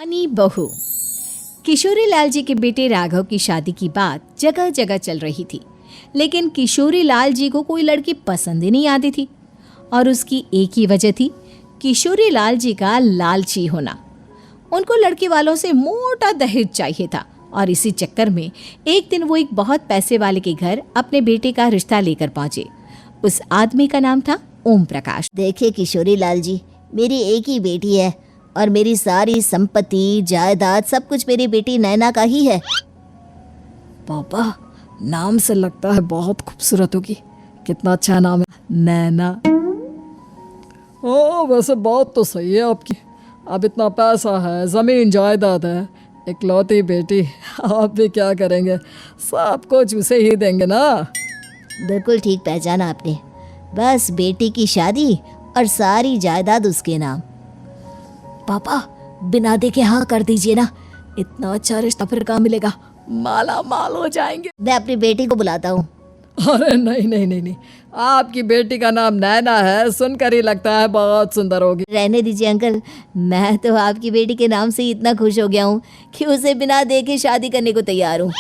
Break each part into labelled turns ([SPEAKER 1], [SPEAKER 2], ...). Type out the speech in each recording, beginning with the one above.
[SPEAKER 1] रानी बहू। किशोरी लाल जी के बेटे राघव की शादी की बात जगह जगह चल रही थी, लेकिन किशोरी लाल जी को कोई लड़की पसंद ही नहीं आती थी। और उसकी एक ही वजह थी, किशोरी लाल जी का लालची होना। उनको लड़की वालों से मोटा दहेज चाहिए था और इसी चक्कर में एक दिन वो एक बहुत पैसे वाले के घर अपने बेटे का रिश्ता लेकर पहुंचे। उस आदमी का नाम था ओम प्रकाश।
[SPEAKER 2] देखिए किशोरी लाल जी, मेरी एक ही बेटी है और मेरी सारी संपत्ति जायदाद सब कुछ मेरी बेटी नैना का ही है।
[SPEAKER 3] पापा, नाम से लगता है बहुत खूबसूरत होगी। कितना अच्छा नाम है, नैना। ओ, वैसे बात तो सही है आपकी। अब इतना पैसा है, ज़मीन जायदाद है, इकलौती बेटी, आप भी क्या करेंगे? सब कुछ उसे ही देंगे ना।
[SPEAKER 2] बिल्कुल ठीक पहचाना आपने। बस बेटी की शादी और सारी जायदाद उसके नाम।
[SPEAKER 3] पापा, बिना देखे हाँ कर दीजिए ना। इतना अच्छा रिश्ता फिर कहाँ मिलेगा? माला माल हो जाएंगे।
[SPEAKER 2] मैं अपनी बेटी को बुलाता हूँ।
[SPEAKER 3] अरे नहीं नहीं नहीं नहीं, आपकी बेटी का नाम नैना है, सुनकर ही लगता है बहुत सुंदर होगी।
[SPEAKER 2] रहने दीजिए अंकल, मैं तो आपकी बेटी के नाम से ही इतना खुश हो गया हूँ कि उसे बिना देखे शादी करने को तैयार हूँ।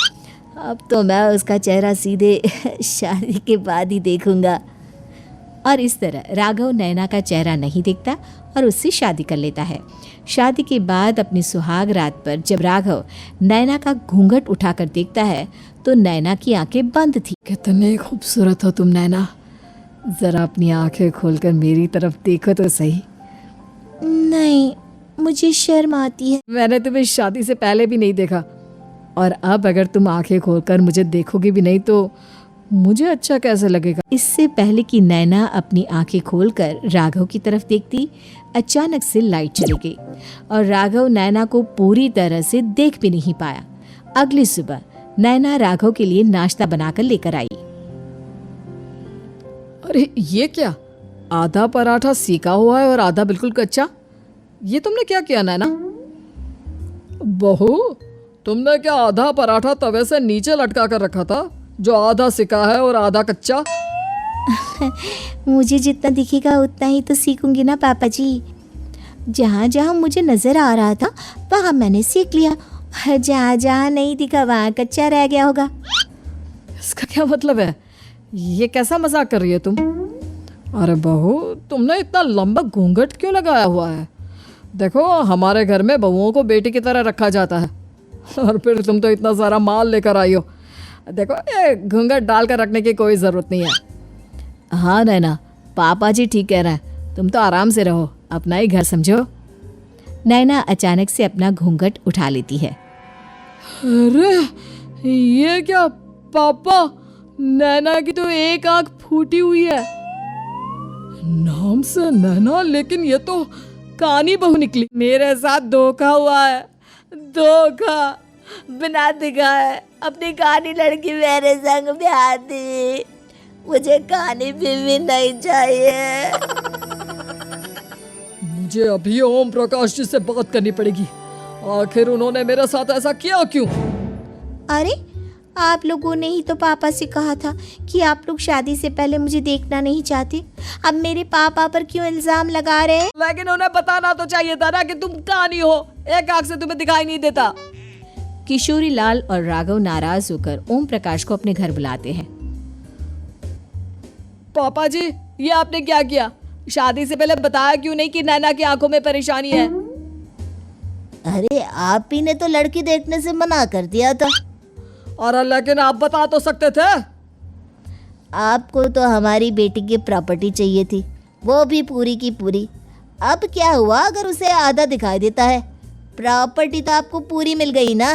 [SPEAKER 2] अब तो मैं उसका चेहरा सीधे शादी के बाद ही देखूंगा।
[SPEAKER 1] और इस तरह राघव नैना का चेहरा नहीं देखता और उससे शादी कर लेता है। शादी के बाद अपनी सुहाग रात पर जब राघव नैना का घूंघट उठाकर देखता है तो नैना की आंखें बंद थी।
[SPEAKER 3] कितने खूबसूरत हो तुम नैना, जरा अपनी आंखें खोलकर मेरी तरफ देखो तो सही।
[SPEAKER 2] नहीं, मुझे शर्म आती है।
[SPEAKER 3] मैंने तुम्हें शादी से पहले भी नहीं देखा, और अब अगर तुम आंखें खोलकर मुझे देखोगी भी नहीं तो मुझे अच्छा कैसे लगेगा?
[SPEAKER 1] इससे पहले कि नैना अपनी आंखें खोलकर राघव की तरफ देखती, अचानक से लाइट चली गई और राघव नैना को पूरी तरह से देख भी नहीं पाया। अगली सुबह नैना राघव के लिए नाश्ता बनाकर लेकर आई।
[SPEAKER 3] अरे ये क्या, आधा पराठा सेका हुआ है और आधा बिल्कुल कच्चा। ये तुमने क्या किया नैना? बहू, तुमने क्या आधा पराठा तवे से नीचे लटका कर रखा था, जो आधा सिका है और आधा कच्चा?
[SPEAKER 2] मुझे जितना दिखेगा उतना ही तो सीखूंगी ना पापा जी। जहाँ जहाँ मुझे नजर आ रहा था वहाँ मैंने सीख लिया, जहाँ जहाँ नहीं दिखा वहाँ कच्चा रह गया होगा।
[SPEAKER 3] इसका क्या मतलब है? ये कैसा मजाक कर रही है तुम? अरे बहू, तुमने इतना लंबा घूंघट क्यों लगाया हुआ है? देखो, हमारे घर में बहुओं को बेटी की तरह रखा जाता है, और फिर तुम तो इतना सारा माल लेकर आई हो। देखो, ये घूंघट डाल कर रखने की कोई ज़रूरत नहीं है।
[SPEAKER 1] हाँ नैना, पापा जी ठीक कह रहे हैं, तुम तो आराम से रहो, अपना ही घर समझो। नैना अचानक से अपना घूंघट उठा लेती है।
[SPEAKER 3] अरे ये क्या पापा, नैना की तो एक आंख फूटी हुई है। नाम से नैना, लेकिन ये तो कानी बहू निकली। मेरे साथ धोखा हुआ है, धोखा।
[SPEAKER 2] बिना दिखाए अपनी कहानी लड़की मेरे संग ब्याह दी। मुझे कहानी भी नहीं चाहिए।
[SPEAKER 3] मुझे अभी ओम प्रकाश जी से बात करनी पड़ेगी। आखिर उन्होंने मेरे साथ ऐसा किया क्यों?
[SPEAKER 2] अरे, आप लोगों ने ही तो पापा से कहा था कि आप लोग शादी से पहले मुझे देखना नहीं चाहते। अब मेरे पापा पर क्यों इल्जाम लगा रहे हैं?
[SPEAKER 3] लेकिन उन्हें बताना तो चाहिए था ना कि तुम कहानी हो, एक आंख से तुम्हें दिखाई नहीं देता।
[SPEAKER 1] किशोरी लाल और राघव नाराज होकर ओम प्रकाश को अपने घर बुलाते हैं।
[SPEAKER 3] पापा जी, ये आपने क्या किया? शादी से पहले बताया क्यों नहीं कि नैना की आंखों में परेशानी है?
[SPEAKER 2] अरे, आप ही ने तो लड़की देखने से मना कर दिया था।
[SPEAKER 3] और लेकिन आप बता तो सकते थे।
[SPEAKER 2] आपको तो हमारी बेटी की प्रॉपर्टी चाहिए थी, वो भी पूरी की पूरी। अब क्या हुआ अगर उसे आधा दिखाई देता है? प्रॉपर्टी तो आपको पूरी मिल गई ना।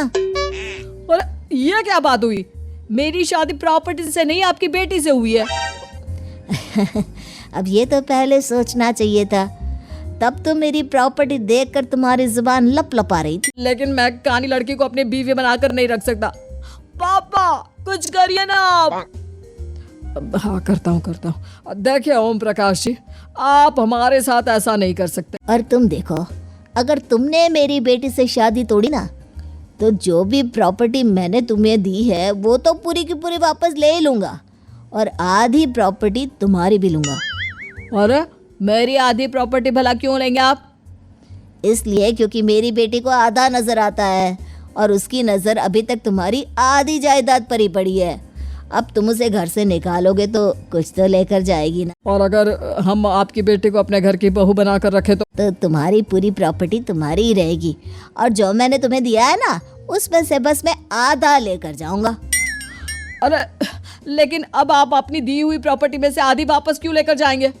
[SPEAKER 3] और ये क्या बात हुई? मेरी शादी प्रॉपर्टी से नहीं, आपकी बेटी से हुई है।
[SPEAKER 2] अब ये तो पहले सोचना चाहिए था, तब तो मेरी प्रॉपर्टी देखकर तुम्हारी जुबान लप लप आ रही थी।
[SPEAKER 3] लेकिन मैं कानी लड़की को अपनी बीवी बनाकर नहीं रख सकता। पापा, कुछ करिए ना आप। हाँ, करता हूँ। देखिए ओम प्रकाश जी, आप हमारे साथ ऐसा नहीं कर सकते।
[SPEAKER 2] और तुम देखो, अगर तुमने मेरी बेटी से शादी तोड़ी ना, तो जो भी प्रॉपर्टी मैंने तुम्हें दी है वो तो पूरी की पूरी वापस ले ही लूंगा, और आधी प्रॉपर्टी तुम्हारी भी लूंगा।
[SPEAKER 3] अरे, मेरी आधी प्रॉपर्टी भला क्यों लेंगे आप?
[SPEAKER 2] इसलिए क्योंकि मेरी बेटी को आधा नजर आता है और उसकी नजर अभी तक तुम्हारी आधी जायदाद पर ही पड़ी है। अब तुम उसे घर से निकालोगे तो कुछ तो लेकर जाएगी ना।
[SPEAKER 3] और अगर हम आपकी बेटी को अपने घर की बहू बना कर रखे तो
[SPEAKER 2] तुम्हारी पूरी प्रॉपर्टी तुम्हारी ही रहेगी और जो मैंने तुम्हें दिया है ना उसमें से बस मैं आधा लेकर जाऊंगा।
[SPEAKER 3] अरे लेकिन अब आप अपनी दी हुई प्रॉपर्टी में से आधी वापस क्यों लेकर जाएंगे,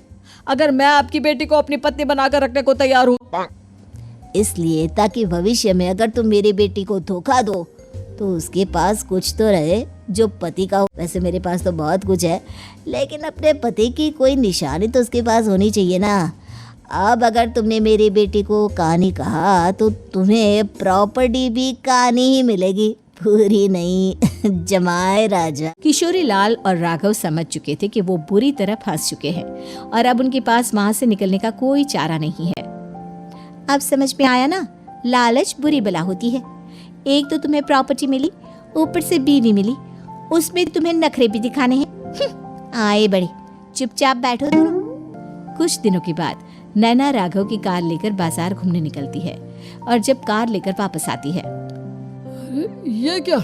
[SPEAKER 3] अगर मैं आपकी बेटी को अपनी पत्नी बनाकर रखने को तैयार हूँ?
[SPEAKER 2] इसलिए ताकि भविष्य में अगर तुम मेरी बेटी को धोखा दो तो उसके पास कुछ तो रहे जो पति का हो। वैसे मेरे पास तो बहुत कुछ है, लेकिन अपने पति की कोई निशानी तो उसके पास होनी चाहिए ना। अब अगर तुमने मेरी बेटी को कहानी कहा तो तुम्हें प्रॉपर्टी भी कहानी ही मिलेगी, पूरी नहीं। जमाए राजा।
[SPEAKER 1] किशोरी लाल और राघव समझ चुके थे कि वो बुरी तरह फंस चुके हैं और अब उनके पास वहां से निकलने का कोई चारा नहीं है। अब समझ में आया ना, लालच बुरी बला होती है। एक तो तुम्हें प्रॉपर्टी मिली, ऊपर से बीवी मिली, उसमें तुम्हें नखरे भी दिखाने हैं। आए बड़े, चुपचाप बैठो दोनों। कुछ दिनों के बाद नैना राघव की कार लेकर बाजार घूमने निकलती है और जब कार लेकर वापस आती है,
[SPEAKER 3] ये क्या,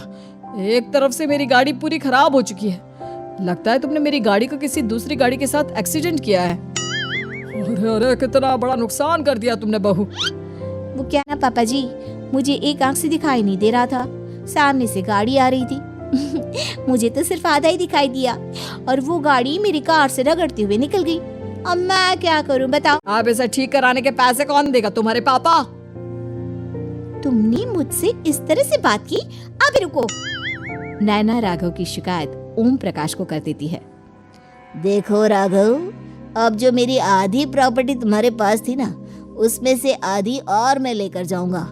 [SPEAKER 3] एक तरफ से मेरी गाड़ी पूरी खराब हो चुकी है। लगता है तुमने मेरी गाड़ी को किसी दूसरी गाड़ी के साथ एक्सीडेंट किया है। अरे अरे कितना बड़ा नुकसान कर दिया तुमने बहू।
[SPEAKER 1] वो क्या ना पापा जी, मुझे एक आंख से दिखाई नहीं दे रहा था, सामने से गाड़ी आ रही थी। मुझे तो सिर्फ आधा ही दिखाई दिया और वो गाड़ी मेरी कार से रगड़ते हुए निकल गई। अब मैं क्या करूं बताओ?
[SPEAKER 3] आप इसे ठीक कराने के पैसे कौन देगा, तुम्हारे पापा?
[SPEAKER 1] तुमने मुझसे इस तरह से बात की? अभी रुको। नैना राघव की शिकायत ओम प्रकाश को कर देती है।
[SPEAKER 2] देखो राघव, अब जो मेरी आधी प्रॉपर्टी तुम्हारे पास थी ना उसमें से आधी और मैं लेकर जाऊंगा,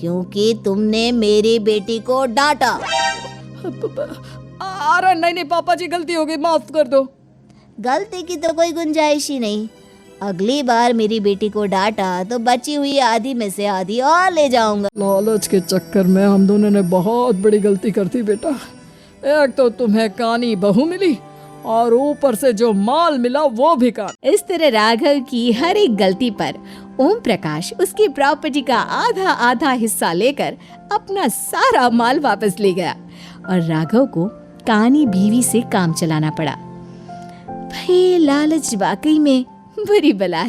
[SPEAKER 2] क्योंकि तुमने मेरी बेटी को डांटा।
[SPEAKER 3] अरे नहीं नहीं पापा जी, गलती हो गई, माफ कर दो।
[SPEAKER 2] गलती की तो कोई गुंजाइश ही नहीं। अगली बार मेरी बेटी को डांटा तो बची हुई आधी में से आधी और ले जाऊंगा।
[SPEAKER 3] लालच के चक्कर में हम दोनों ने बहुत बड़ी गलती कर दी बेटा। एक तो तुम्हें कानी बहू मिली और ऊपर से जो माल मिला वो भी कान।
[SPEAKER 1] इस तरह राघव की हर एक गलती पर ओम प्रकाश उसकी प्रॉपर्टी का आधा आधा हिस्सा लेकर अपना सारा माल वापस ले गया और राघव को कानी बीवी से काम चलाना पड़ा। भाई लालच वाकई में बुरी बला है।